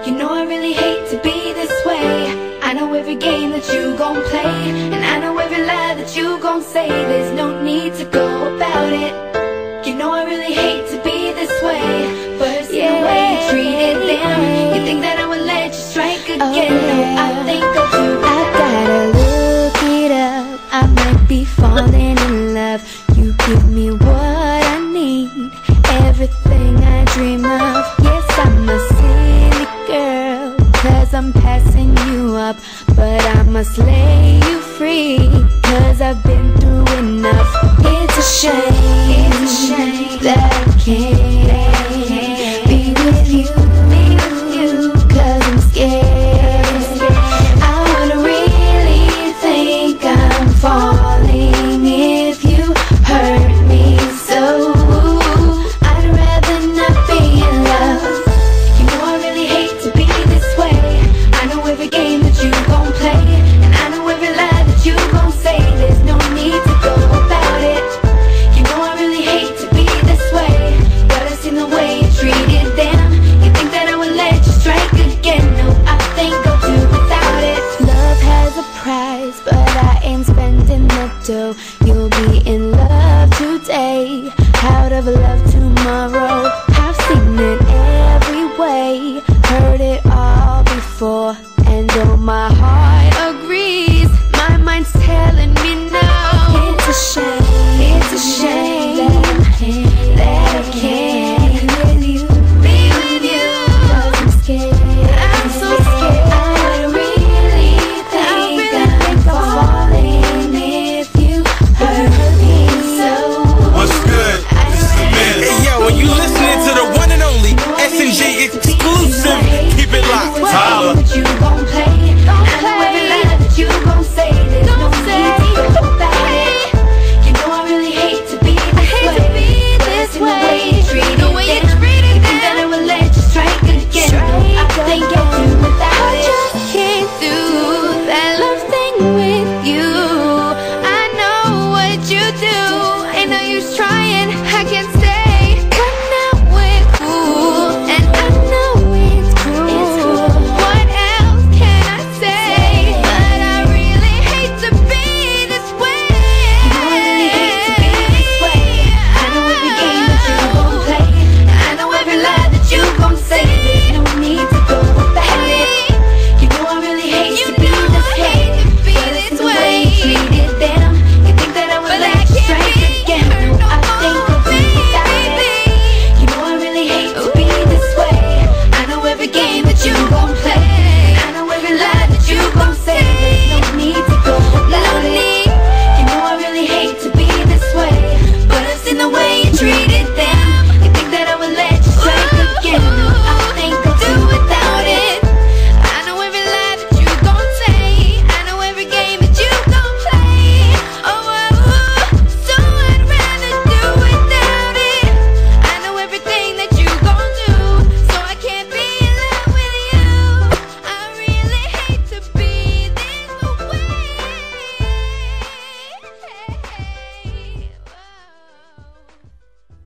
You know I really hate to be this way. I know every game that you gon' play, and I know every lie that you gon' say. There's no need to go about it. You know I really hate to be this way, but it's the way you treated them. You think that I would let you strike again? No, I think I'll do it. I gotta look it up, I might be falling in love. You give me what I need, everything I dream of. Yes, I'm a silly girl, 'cause I'm passing you up, but I must lay you free, 'cause I've been through enough. It's a shame that I can't be with you, 'cause I'm scared. I would really think I'm falling if you hurt me so. I'd rather not be in love. You know I really hate to be this way. I know every game that you gon' play, and I know every lie that you gon' say. There's no need to go about it. You know I really hate to be this way, but I seen the way you treated